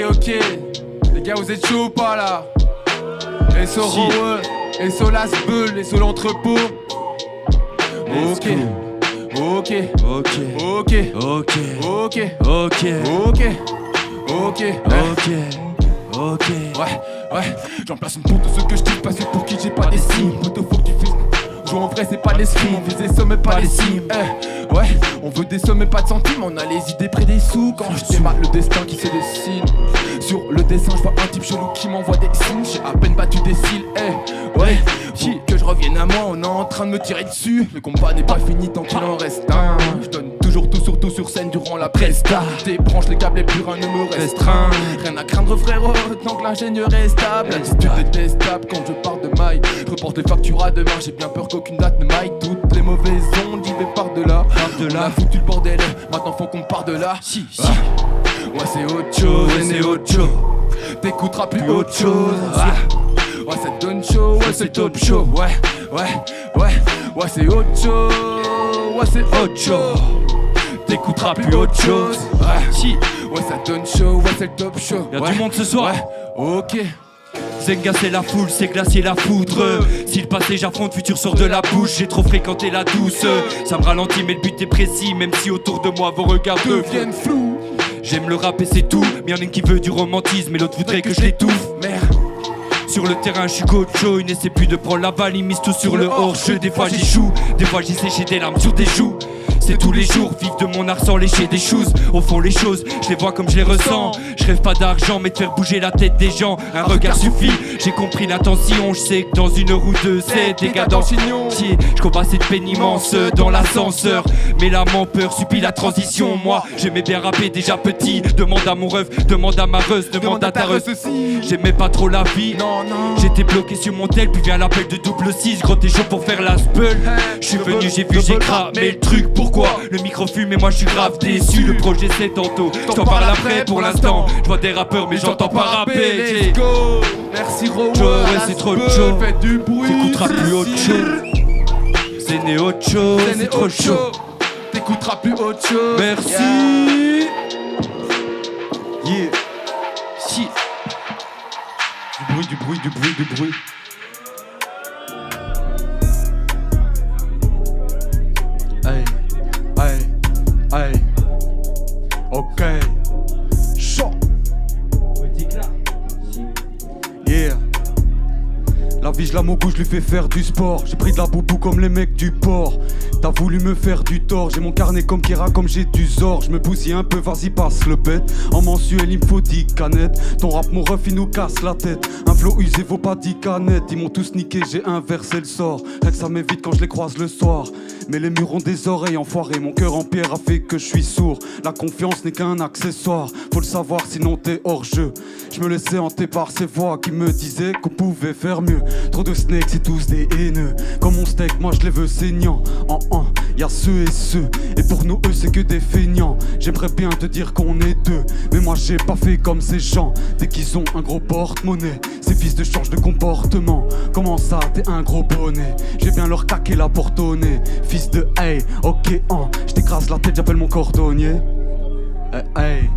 Ok, les gars vous êtes chauds ou pas là? Et so Rowe, et so Las Bull, et so l'entrepôt. Ok, ok, ok, ok, ok, ok, ok, ok, ok, ok. Ouais, j'en place une pour tous ceux que je kiffe, pas ceux pour qui j'ai pas d'estime. Plutôt faut que tu fasses. Jouer en vrai c'est pas l'esprit, on vise des sommes et pas les cimes. Ouais, on veut des sommes et pas de centimes, on a les idées près des sous. Quand je démarre le destin qui se dessine. Sur le dessin je vois un type chelou qui m'envoie des signes. J'ai à peine battu des cils, ouais. Que je revienne à moi, on est en train de me tirer dessus. Le combat n'est pas fini tant qu'il en reste un. Je donne toujours tout, surtout sur scène durant la presta. Débranche les câbles et plus rien ne me restreint. Rien à craindre frérot, tant que l'ingénieur est stable. L'attitude est détestable quand je pars de maille. Je reporte les factures à demain, j'ai bien peur qu'aucune date ne maille. Toutes les mauvaises ondes, j'y vais par-delà. On a foutu le bordel, maintenant faut qu'on parte de là. Ouais c'est autre chose, c'est autre chose. T'écouteras plus autre chose. Ouais ça te donne chaud, ouais c'est top chaud. Ouais c'est autre chose. Ouais c'est autre chose. T'écouteras plus autre chose. Ouais ça te donne chaud, ouais c'est le top show. Y'a du monde ce soir. Ok. Zenga c'est la foule, c'est glacier la foudre. Si le passé j'affronte, futur sort de la bouche. J'ai trop fréquenté la douce. Ça me ralentit mais le but est précis. Même si autour de moi vos regards deviennent flous. J'aime le rap et c'est tout. Mais y'en a une qui veut du romantisme et l'autre voudrait que je l'étouffe. Merde. Sur le terrain, je suis coach, il n'essaie plus de prendre la balle, il mise tout sur le hors-jeu. Des fois j'échoue, des fois j'ai séché des larmes sur des joues. C'est tous les jours, vivre de mon art sans lécher des choses. Au fond les choses, je les vois comme je les ressens. Je rêve pas d'argent mais de faire bouger la tête des gens. Un regard suffit, j'ai compris l'intention. Je sais que dans une roue de c'est des gars dans je combats cette peine immense dans l'ascenseur. Mais l'âme en peur subit la transition. Moi j'aimais bien rapper déjà petit. Demande à mon ref, demande à ma reuse, demande à ta reuse. J'aimais pas trop la vie, j'étais bloqué sur mon tel, puis vient l'appel de double 6. Gros t'es chaud pour faire la spell. Je suis venu, j'ai vu, j'ai cramé le truc. Pourquoi le micro fume et moi je suis grave déçu. Le projet c'est tantôt, je t'en parle après. Pour l'instant, je vois des rappeurs mais j'entends pas rapper. Let's go. Merci Rowe, ouais c'est trop chaud. Faites du bruit, t'écouteras plus autre chose. C'est né autre chose, c'est trop chaud. T'écouteras plus autre chose. Merci. Yeah. Si. Du bruit. Hey, ok, chaud. Yeah. La vie je la m'au goût, je lui fais faire du sport. J'ai pris de la boubou comme les mecs du port. T'as voulu me faire du tort. J'ai mon carnet comme Kira, comme j'ai du zor. Je me bousille un peu, vas-y passe le pet. En mensuel il me faut 10 canettes. Ton rap mon ref il nous casse la tête. Un flow usé vaut pas 10 canettes. Ils m'ont tous niqué, j'ai inversé le sort. Rien que ça m'évite quand je les croise le soir. Mais les murs ont des oreilles enfoirées. Mon cœur en pierre a fait que je suis sourd. La confiance n'est qu'un accessoire. Faut le savoir sinon t'es hors jeu. Je me laissais hanter par ces voix qui me disaient qu'on pouvait faire mieux. Trop de snakes c'est tous des haineux. Comme mon steak moi je les veux saignants. Y'a ceux et ceux. Et pour nous eux c'est que des feignants. J'aimerais bien te dire qu'on est deux. Mais moi j'ai pas fait comme ces gens. Dès qu'ils ont un gros porte-monnaie. Ces fils de change de comportement. Comment ça t'es un gros bonnet. J'ai bien leur caqué la porte au nez. Fils de hey, ok, je t'écrase la tête, j'appelle mon cordonnier. Hey,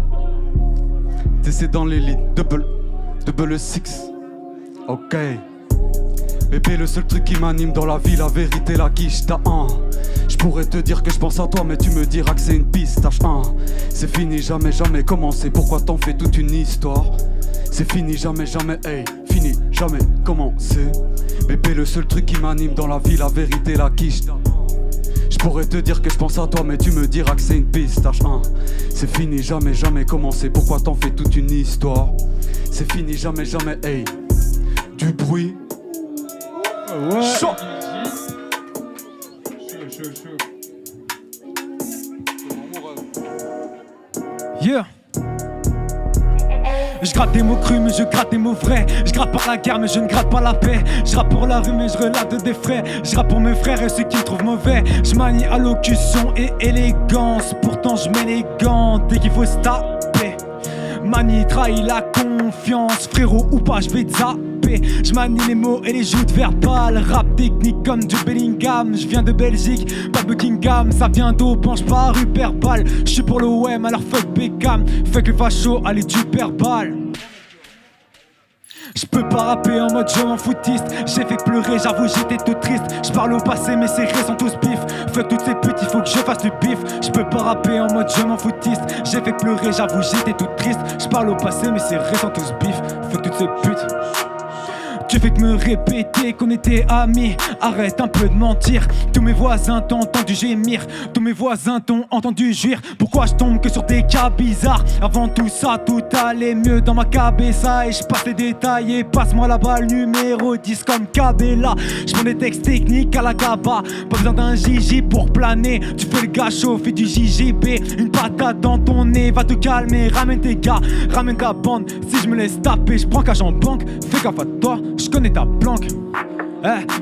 t'essaies dans l'élite, double six. Ok. Bébé, le seul truc qui m'anime dans la vie, la vérité, la quiche, t'as un. J'pourrais te dire que je pense à toi, mais tu me diras que c'est une pistache, hein. C'est fini, jamais, jamais commencé. Pourquoi t'en fais toute une histoire? C'est fini, jamais, jamais, hey. Fini, jamais commencé. Bébé, le seul truc qui m'anime dans la vie, la vérité, la quiche, t'as un. J'pourrais te dire que je pense à toi mais tu me diras que c'est une pistache, hein. C'est fini, jamais, jamais commencé. Pourquoi t'en fais toute une histoire? C'est fini, jamais, jamais, hey. Du bruit. Ouais. Chaud. Yeah. Je gratte des mots crus mais je gratte des mots vrais. Je gratte par la guerre mais je ne gratte pas la paix. Je rappe pour la rue mais je relate des frais. Je rappe pour mes frères et ceux qui me trouvent mauvais. Je manie allocution et élégance. Pourtant je m'élégante dès qu'il faut se taper. Mani trahit la confiance, frérot ou pas, je vais te zapper. Je manie les mots et les joutes verbales. Rap technique comme du Bellingham. Je viens de Belgique, pas de Buckingham. Ça vient d'eau, penche pas Rupert Ball. Je suis pour l'OM, alors fuck Beckham. Fuck le facho, allez du Perbal. J'peux pas rapper en mode je m'en foutiste. J'ai fait pleurer, j'avoue j'étais tout triste. J'parle au passé mais ces rires sont tous bifs. Fuck toutes ces putes, il faut que je fasse du bif. J'peux pas rapper en mode je m'en foutiste. J'ai fait pleurer, j'avoue j'étais tout triste. J'parle au passé mais ces rires sont tous bifs. Fuck toutes ces putes. Tu fais que me répéter qu'on était amis. Arrête un peu de mentir. Tous mes voisins t'ont entendu gémir. Tous mes voisins t'ont entendu jouir. Pourquoi je tombe que sur des cas bizarres? Avant tout ça, tout allait mieux dans ma cabessa. Et je passe les détails et passe-moi la balle numéro 10 comme Cabella. Je prends des textes techniques à la Gaba. Pas besoin d'un Gigi pour planer. Tu fais le gars chaud, fais du JJB. Une patate dans ton nez, va te calmer. Ramène tes gars, ramène ta bande. Si je me laisse taper, je prends cash en banque. Fais gaffe à toi, je connais ta planque.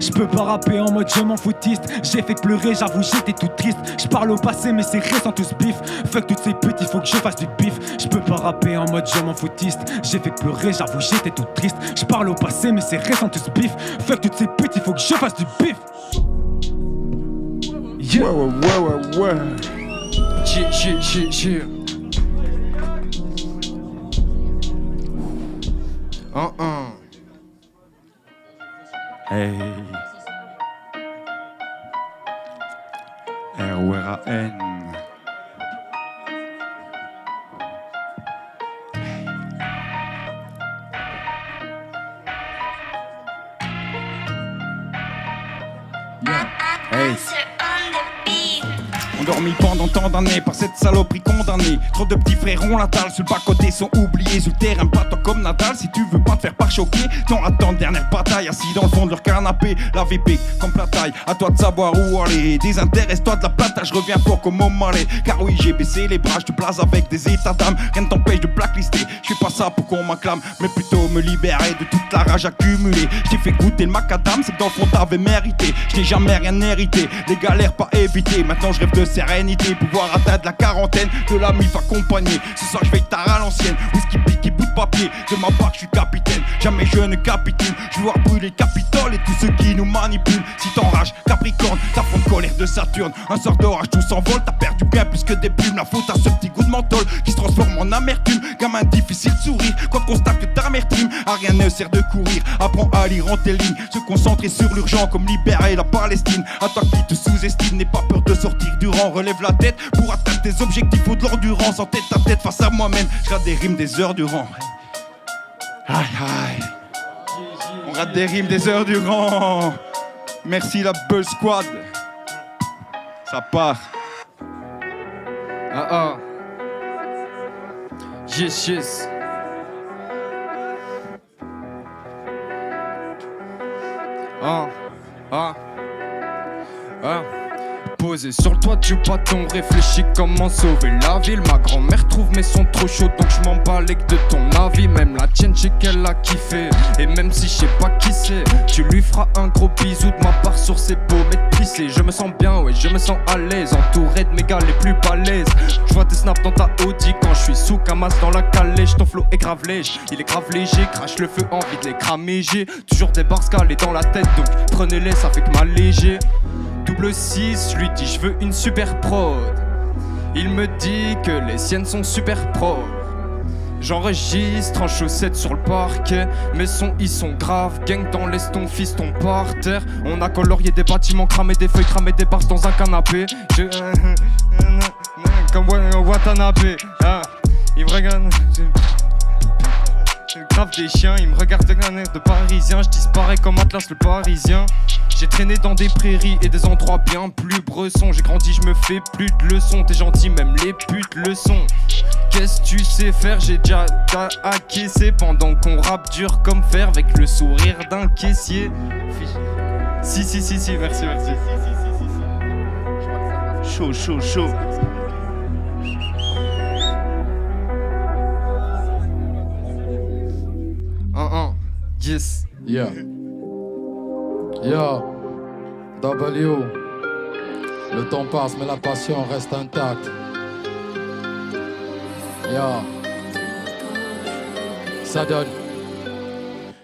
Je peux pas rapper en mode je m'en foutiste. J'ai fait pleurer, j'avoue j'étais tout triste. Je parle au passé mais ces rires sont tous bif. Fuck toutes ces putes, il faut que je fasse du bif. Je peux pas rapper en mode je m'en foutiste. J'ai fait pleurer, j'avoue j'étais tout triste. Je parle au passé mais ces rires sont tous bif. Fuck toutes ces putes, il faut que je fasse du bif. Yeah. Ouais. Yeah. Hey. R-O-R-A-N. Hey. Endormi pendant tant d'années par cette saloperie condamnée. Trop de petits frérons la dalle, sur le bas-côté sont oubliés. Sur le terrain, pas-toi comme Nadal. Si tu veux pas te faire par-choquer, t'en attends dernière bataille. Assis dans le fond de leur canapé, la VP comme la taille. À toi de savoir où aller. Désintéresse-toi de la plata, je reviens fort comme au malais. Car oui, j'ai baissé les bras, je te place avec des états d'âme. Rien ne t'empêche de blacklister, je fais pas ça pour qu'on m'acclame, mais plutôt me libérer de toute la rage accumulée. Je t'ai fait goûter le macadam, c'est que dans le fond t'avais mérité. Je n'ai jamais rien hérité, les galères pas évitées. Maintenant je rêve de sérénité, pouvoir atteindre la quarantaine, de la mif accompagné. Ce soir je vais tard à l'ancienne, whisky pique et bout de papier. De ma part je suis capitaine, jamais je ne capitule. Je veux voir brûler Capitole et tous ceux qui nous manipulent. Si t'enrages, Capricorne, ta fond de colère de Saturne. Un sort d'orage, tout s'envole, t'as perdu bien plus que des plumes. La faute à ce petit goût de menthol qui se transforme en amertume. Gamin difficile de sourire, quand on constate que t'amertume. À rien ne sert de courir, apprends à lire en tes lignes. Se concentrer sur l'urgent comme libérer la Palestine. À toi qui te sous-estime, n'aie pas peur de sortir du rang. Relève la tête pour atteindre tes objectifs. Faut de l'endurance en tête à tête face à moi-même. Je rate des rimes des heures durant. Aïe aïe. On rate des rimes des heures durant. Merci la Bull Squad. Ça part. Yes. Posé sur le toit du bâton, réfléchis comment sauver la ville. Ma grand-mère trouve mes sons trop chauds, donc je m'en balèque de ton avis. Même la tienne, j'ai qu'elle a kiffé. Et même si je sais pas qui c'est, tu lui feras un gros bisou de ma part sur ses pommettes plissées. Je me sens bien, ouais, je me sens à l'aise, entouré de mes gars les plus balèzes. Je vois tes snaps dans ta Audi quand je suis sous Camas dans la calèche. Ton flow est grave léger, il est grave léger. Crache le feu, envie de les cramer. J'ai toujours des bars calés dans la tête, donc prenez-les, ça fait que m'alléger. Double 6, lui dit je veux une super prod. Il me dit que les siennes sont super pro. J'enregistre en chaussettes sur le parquet. Mes sons ils sont graves, gang dans laisse ton fiston par terre. On a colorié des bâtiments, cramé des feuilles, cramé des bars dans un canapé. Comme Watanabe, il me regarde. Grave des chiens, ils me regardent d'un air de parisien. Je disparais comme Atlas le parisien. J'ai traîné dans des prairies et des endroits bien plus bressons. J'ai grandi, je me fais plus de leçons. T'es gentil, même les putes le sont. Qu'est-ce que tu sais faire? J'ai déjà acquiescé pendant qu'on rappe dur comme fer avec le sourire d'un caissier. Si, merci. Chaud. Yes. Yeah. W. Le temps passe mais la passion reste intacte. Ça donne.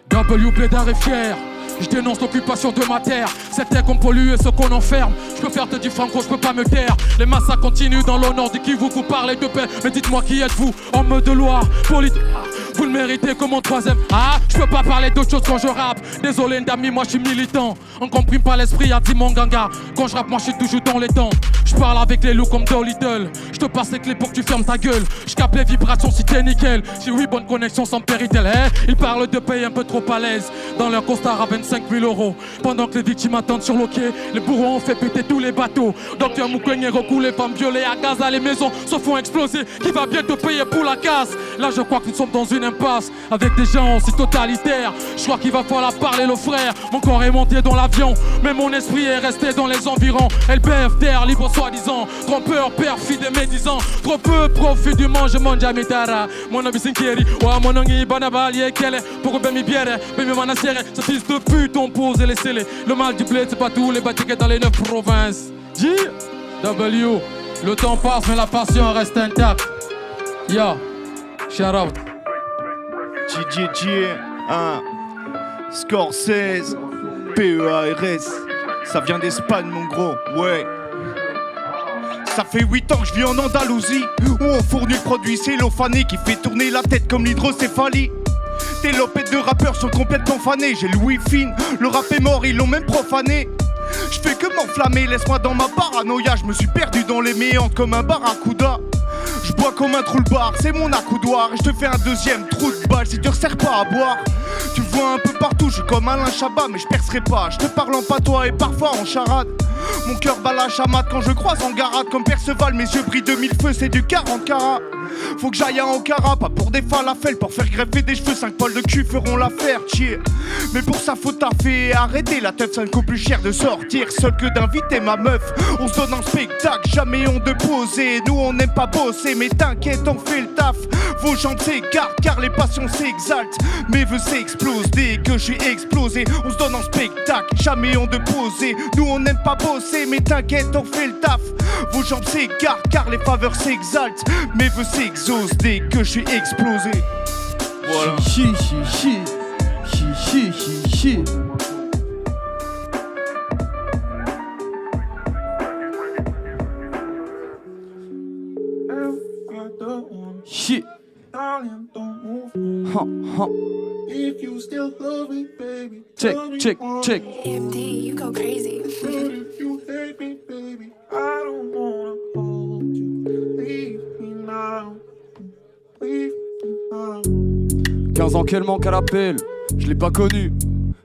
W Blédard est fier. Je dénonce l'occupation de ma terre. Cette terre qu'on pollue et ce qu'on enferme. Je peux faire te dire franco, je peux pas me taire. Les massacres continuent dans l'honneur de qui vous parlez de paix. Mais dites-moi qui êtes-vous, homme de loi, politique. Vous le méritez comme mon troisième. Ah, je peux pas parler d'autre chose quand je rappe. Désolé d'amis, moi je suis militant. On comprime pas l'esprit, a dit mon ganga. Quand je rappe, moi je suis toujours dans les temps. Je parle avec les loups comme Dolittle. Je te passe les clés pour que tu fermes ta gueule. Je capte les vibrations si t'es nickel. Si oui, bonne connexion sans péritel. Ils parlent de pays un peu trop à l'aise. Dans leur costard à 25 000 €. Pendant que les victimes attendent sur le quai, les bourreaux ont fait péter tous les bateaux. Docteur Mukwege recoule les femmes violées à Gaza. Les maisons se font exploser. Qui va bientôt payer pour la casse? Là je crois que nous sommes dans une impasse. Avec des gens aussi totalitaires. Je crois qu'il va falloir parler le frère. Mon corps est monté dans l'avion, mais mon esprit est resté dans les environs. LBFDR, libre soi-disant. Trompeur, perfide et médisant. Trop peu profit du mange jamitara. Mon ami Sinkeri, wa mon angi banabali kele. Pour ben mi bière, ben mi manasiere. Ce fils de pute on pose et laissez-les. Le mal du bled c'est pas tous les bâtiments dans les 9 provinces. W, le temps passe mais la passion reste intacte. Ya, shout out. Scorsese, PEARS, ça vient d'Espagne mon gros, ouais. Ça fait 8 ans que je vis en Andalousie, où on fournit le produit cellophané qui fait tourner la tête comme l'hydrocéphalie. Tes lopettes de rappeurs sont complètement fanés, j'ai Louis Fine, le rap est mort, ils l'ont même profané. Je fais que m'enflammer, laisse-moi dans ma paranoïa, je me suis perdu dans les méandres comme un barracuda. Je bois comme un trou le bar, c'est mon accoudoir. Et je te fais un deuxième trou de balle si tu resserres pas à boire. Tu me vois un peu partout, je suis comme Alain Chabat, mais je percerai pas. Je te parle en patois et parfois en charade. Mon cœur bat la chamade quand je croise en garade. Comme Perceval, mes yeux brillent de 1000 feux, c'est du 40 carats. Faut que j'aille à Ankara, pas pour des falafels. Pour faire greffer des cheveux, 5 poils de cul feront l'affaire, tchie. Mais pour ça faut taffer et arrêter. La teuf ça ne coûte plus cher de sortir seul que d'inviter ma meuf. On se donne un spectacle, jamais on de poser. Nous on n'aime pas bosser, mais t'inquiète on fait le taf. Vos jambes s'écartent car les passions s'exaltent. Mes vœux s'explosent dès que je suis explosé. On se donne un spectacle, jamais on de poser. Nous on n'aime pas bosser, mais t'inquiète on fait le taf. Vos jambes s'écartent car les faveurs s'exaltent. Mes vœux s'exaucent dès que je suis explosé. Voilà. Shit. If you still love me, baby. Check. AMD, you go crazy. If you hate me, baby, I don't wanna hold you. Leave me now. Leave me now. 15 ans qu'elle manque à l'appel, je l'ai pas connue.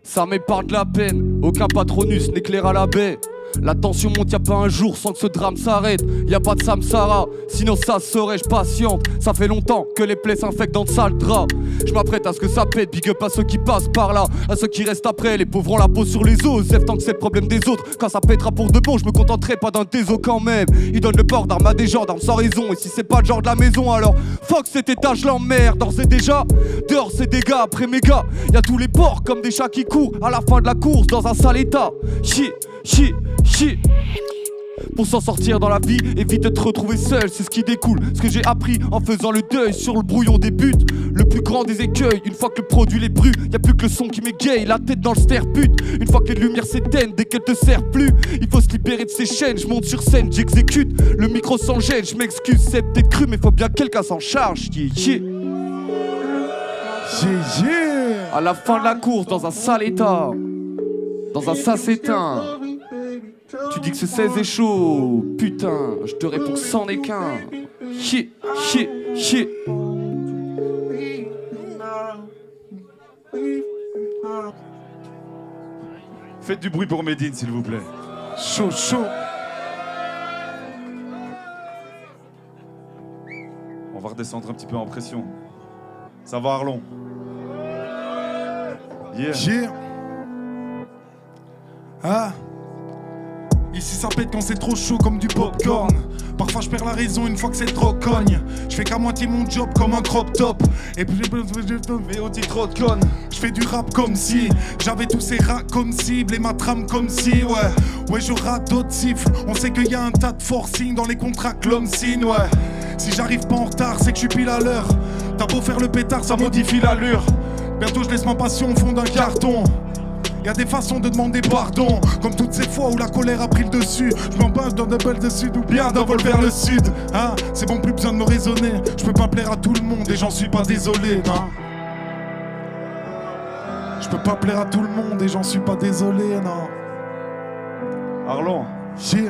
Ça m'épargne de la peine, aucun patronus n'éclaire à la baie. La tension monte, y'a pas un jour sans que ce drame s'arrête. Y'a pas de Samsara, sinon ça serait, je patiente. Ça fait longtemps que les plaies s'infectent dans de sales draps. Je m'apprête à ce que ça pète, big up à ceux qui passent par là. À ceux qui restent après, les pauvres ont la peau sur les os. Zef tant que c'est le problème des autres. Quand ça pètera pour de bon, je me contenterai pas d'un déso quand même. Ils donnent le port d'armes à des gendarmes sans raison. Et si c'est pas le genre de la maison, alors fuck cet étage l'emmerde. D'ores et déjà, dehors c'est des gars après mes gars. Y'a tous les porcs comme des chats qui courent à la fin de la course dans un sale état. Shit. Pour s'en sortir dans la vie, évite de te retrouver seul, c'est ce qui découle. Ce que j'ai appris en faisant le deuil sur le brouillon des buts. Le plus grand des écueils, une fois que le produit les brûle, y'a plus que le son qui m'égaye, la tête dans le sterput. Une fois que les lumières s'éteignent, dès qu'elles te servent plus, il faut se libérer de ces chaînes. Je monte sur scène, j'exécute, le micro sans gêne, je m'excuse, c'est peut-être cru, mais faut bien que quelqu'un s'en charge. À la fin de la course, dans un sale état, dans un ça s'éteint. Tu dis que ce 16 est chaud, putain, je te réponds que c'en est qu'un. Shit. Faites du bruit pour Medine, s'il vous plaît. Chaud. On va redescendre un petit peu en pression. Ça va, Arlon? Yeah. Ah. Ici ça pète quand c'est trop chaud comme du popcorn. Parfois je perds la raison une fois que c'est trop cogne. Je fais qu'à moitié mon job comme un crop top. Et puis j'ai aussi trop de connes. Je fais du rap comme si j'avais tous ces rats comme cible et ma trame comme si ouais je rate d'autres siffles. On sait qu'il y a un tas de forcing dans les contrats que l'homme signe ouais. Si j'arrive pas en retard c'est que je suis pile à l'heure. T'as beau faire le pétard, ça modifie l'allure. Bientôt je laisse ma passion au fond d'un carton. Y'a des façons de demander pardon, comme toutes ces fois où la colère a pris le dessus. Je m'embâche dans des belles de sud ou bien d'un vol vers le sud. Ah, c'est bon, plus besoin de me raisonner. Je peux pas plaire à tout le monde et j'en suis pas désolé, non. Je peux pas plaire à tout le monde et j'en suis pas désolé, non. Arlon, J'ai.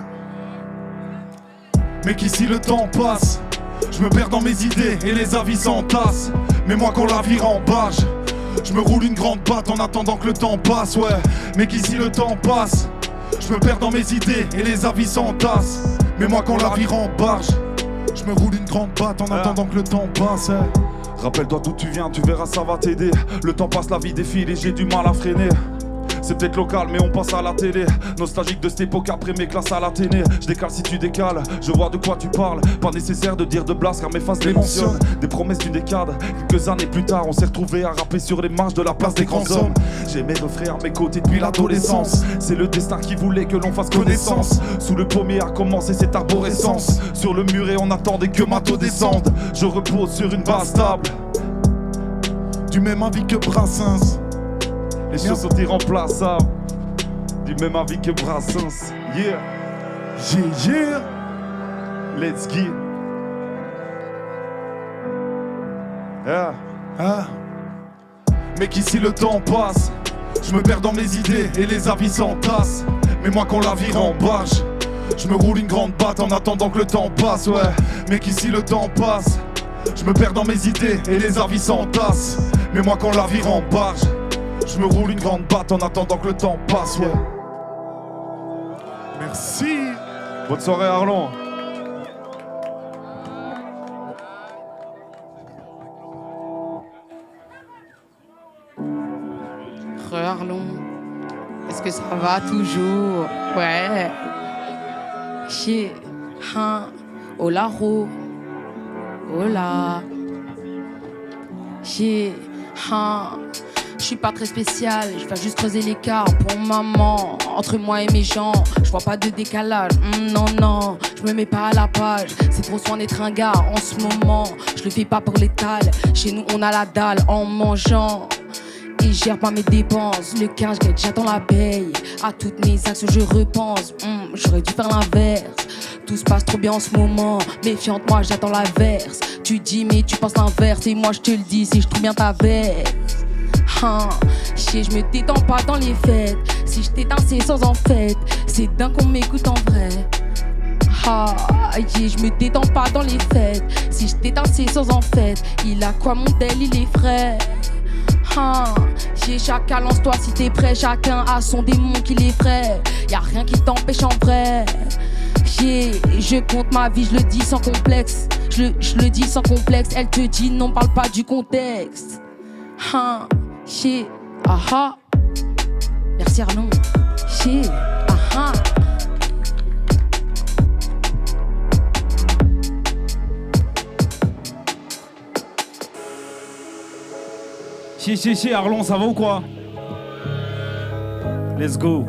Mais qu'ici le temps passe, je me perds dans mes idées et les avis s'entassent. Mais moi quand la vie rembarge, je me roule une grande batte en attendant que le temps passe, ouais. Mais qu'ici le temps passe, je me perds dans mes idées et les avis s'entassent. Mais moi quand la vie rembarge, je me roule une grande batte en attendant que le temps passe, ouais. rappelle-toi d'où tu viens, tu verras ça va t'aider. Le temps passe, la vie défile et j'ai du mal à freiner. C'est peut-être local mais on passe à la télé. Nostalgique de cette époque après mes classes à l'Athénée. Je décale si tu décales, je vois de quoi tu parles. Pas nécessaire de dire de blase car mes faces les mentionnent. Des promesses d'une décade, quelques années plus tard on s'est retrouvés à rapper sur les marches de la place des grands hommes. J'ai mes refrains à mes côtés depuis l'adolescence. C'est le destin qui voulait que l'on fasse connaissance. Sous le pommier a commencé cette arborescence. Sur le muret on attendait que Mato descende. Je repose sur une base stable. Du même avis que Brassens. Les choses sont irremplaçables. Du même avis que Brassens. Yeah. Yeah. Let's get. Yeah. Ah. Mais qu'ici le temps passe, je me perds dans mes idées et les avis s'entassent. Mais moi quand la vie rembarge, je me roule une grande batte en attendant que le temps passe, ouais. Mais qu'ici le temps passe, je me perds dans mes idées et les avis s'entassent. Mais moi quand la vie rembarge, je me roule une grande batte en attendant que le temps passe, ouais. Merci. Bonne soirée Arlon. Arlon, est-ce que ça va toujours? Ouais. Chier. Hein. Hola, ro. Hola. Chier. Hein. Je suis pas très spécial, je vais juste creuser l'écart pour maman. Entre moi et mes gens, je vois pas de décalage. Non, non, je me mets pas à la page. C'est trop soin d'être un gars en ce moment. Je le fais pas pour l'étal. Chez nous, on a la dalle en mangeant. Et je gère pas mes dépenses. Le 15, j'attends la paye. À toutes mes actions, je repense. J'aurais dû faire l'inverse. Tout se passe trop bien en ce moment. Méfiante, moi, j'attends la verse. Tu dis, mais tu penses l'inverse. Et moi, je te le dis, si je trouve bien ta verse. Chier, je me détends pas dans les fêtes. Si je t'éteins, c'est sans en fait. C'est dingue qu'on m'écoute en vrai. Yeah, je me détends pas dans les fêtes. Si je t'éteins, c'est sans en fait. Il a quoi mon tel, il est frais. Chacun lance-toi si t'es prêt. Chacun a son démon qui l'effraie. Y'a rien qui t'empêche en vrai. Je compte ma vie, je le dis sans complexe. Je le dis sans complexe. Elle te dit non, parle pas du contexte. Aha. Merci Arlon. Aha. Arlon, ça va ou quoi? Let's go.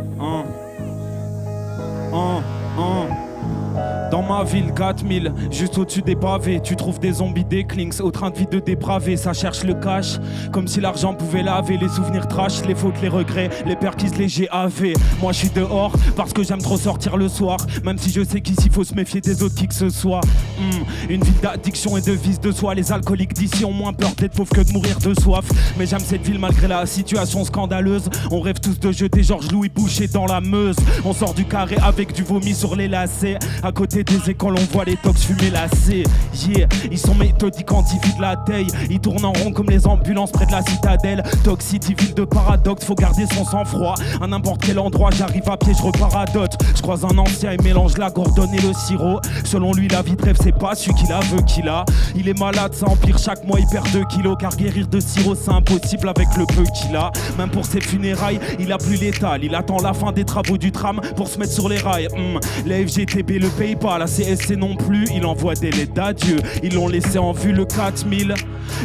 Dans ma ville, 4000, juste au-dessus des pavés. Tu trouves des zombies, des clinks, au train de vie de dépravés. Ça cherche le cash, comme si l'argent pouvait laver les souvenirs trash, les fautes, les regrets, les perquises, les GAV. Moi je suis dehors, parce que j'aime trop sortir le soir. Même si je sais qu'ici faut se méfier des autres qui que ce soit. Une ville d'addiction et de vice de soi. Les alcooliques d'ici ont moins peur d'être pauvres que de mourir de soif. Mais j'aime cette ville malgré la situation scandaleuse. On rêve tous de jeter Georges Louis Boucher dans la Meuse. On sort du carré avec du vomi sur les lacets. À côté des écoles on voit les tox fumer lacés. Yeah, ils sont méthodiques quand ils vident la taille. Ils tournent en rond comme les ambulances près de la citadelle. Toxicity, ville de paradoxe, faut garder son sang-froid. À n'importe quel endroit, j'arrive à pied, je repars à dot. Je croise un ancien, il mélange la Gordonne et le sirop. Selon lui, la vie de rêve, c'est pas celui qu'il a, veut qu'il a. Il est malade, ça empire, chaque mois il perd 2 kilos. Car guérir de sirop, c'est impossible avec le peu qu'il a. Même pour ses funérailles, il a plus létal. Il attend la fin des travaux du tram pour se mettre sur les rails. La FGTB, le paye pas, la CSC non plus, il envoie des lettres d'adieu. Ils l'ont laissé en vue le 4000.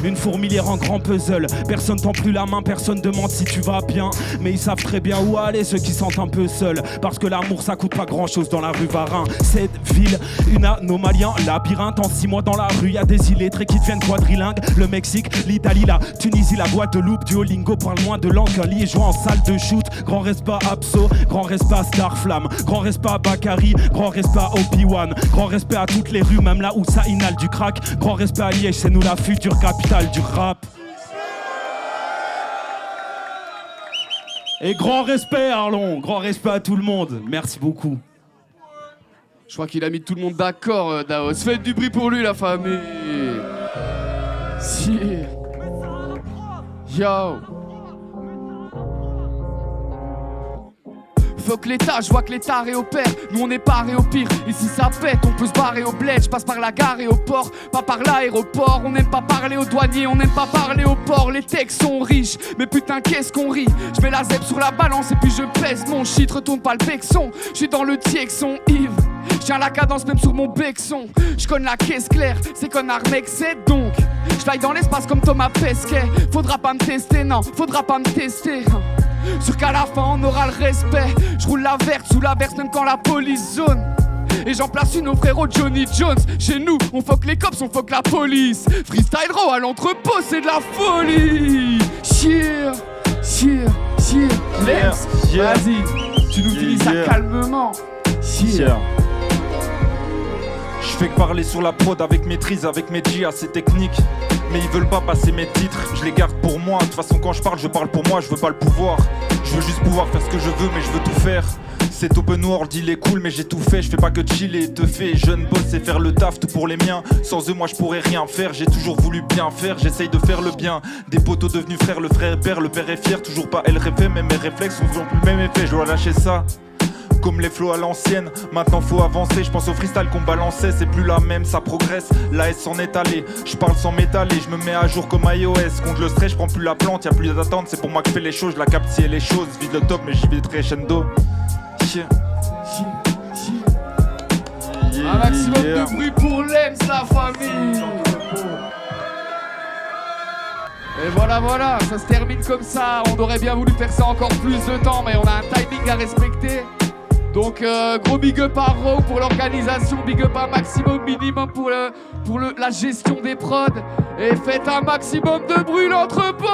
Une fourmilière en grand puzzle. Personne tend plus la main, personne demande si tu vas bien. Mais ils savent très bien où aller, ceux qui sentent un peu seuls. Parce que l'amour ça coûte pas grand chose dans la rue Varin. Cette ville, une anomalie, un labyrinthe. En 6 mois dans la rue, y'a des illettrés qui deviennent quadrilingues. Le Mexique, l'Italie, la Tunisie, la Guadeloupe. Duolingo parle moins de langue qu'un liégeois en salle de shoot. Grand respect à Abso, grand respect à Starflame. Grand respect à Bakary, grand respect à Obi-Wan. Grand respect à toutes les rues, même là où ça inhale du crack. Grand respect à Liège, c'est nous la future capitale du rap. Et grand respect Arlon, grand respect à tout le monde. Merci beaucoup. Je crois qu'il a mis tout le monde d'accord, Daos. Faites du bruit pour lui, la famille. Si. Yo. Faut que l'État, je vois que l'État réopère. Nous on est parés au pire. Ici ça pète, on peut se barrer au bled. Je passe par la gare et au port, pas par l'aéroport. On n'aime pas parler aux douaniers, on n'aime pas parler au port. Les textes sont riches, mais putain qu'est-ce qu'on rit. Je mets la zèbre sur la balance et puis je pèse mon shit. Retourne pas le becson, je suis dans le tiexon Yves. Je tiens la cadence même sur mon becson. Je connais la caisse claire, c'est connard mec c'est donc. Je fly dans l'espace comme Thomas Pesquet. Faudra pas me tester, non, faudra pas me tester. Sûr qu'à la fin on aura le respect. Je roule la verte sous la verse même quand la police zone. Et j'en place une au frérot Johnny Jones. Chez nous on fuck les cops, on fuck la police. Freestyle raw à l'entrepôt c'est de la folie. Cheer, cheer, cheer, let's. Vas-y, tu nous finis ça calmement. Cheer. Je fais que parler sur la prod avec maîtrise, avec mes G assez techniques. Mais ils veulent pas passer mes titres, je les garde pour moi. De toute façon quand je parle pour moi, je veux pas le pouvoir. Je veux juste pouvoir faire ce que je veux, mais je veux tout faire. Cet open world il est cool mais j'ai tout fait. Je fais pas que chiller et te faire. Jeune boss et faire le taf, tout pour les miens. Sans eux moi je pourrais rien faire. J'ai toujours voulu bien faire, j'essaye de faire le bien. Des potos devenus frères, le frère est père, le père est fier. Toujours pas elle rêvait, mais mes réflexes sont toujours plus le même effet. Je dois lâcher ça comme les flots à l'ancienne, maintenant faut avancer. Je pense au freestyle qu'on balançait, c'est plus la même, ça progresse. La S s'en est allée, je parle sans m'étaler. Je me mets à jour comme iOS, contre le stress, je prends plus la plante. Y'a plus d'attente, c'est pour moi que je fais les choses. Je la capte si elle est chose, vise le top mais j'y vais crescendo. Un maximum de bruit pour l'EMS, la famille. Et voilà, ça se termine comme ça. On aurait bien voulu faire ça encore plus de temps, mais on a un timing à respecter. Donc gros big up à Raw pour l'organisation, big up à Maximum Minimum pour la gestion des prods. Et faites un maximum de bruit l'entrepôt.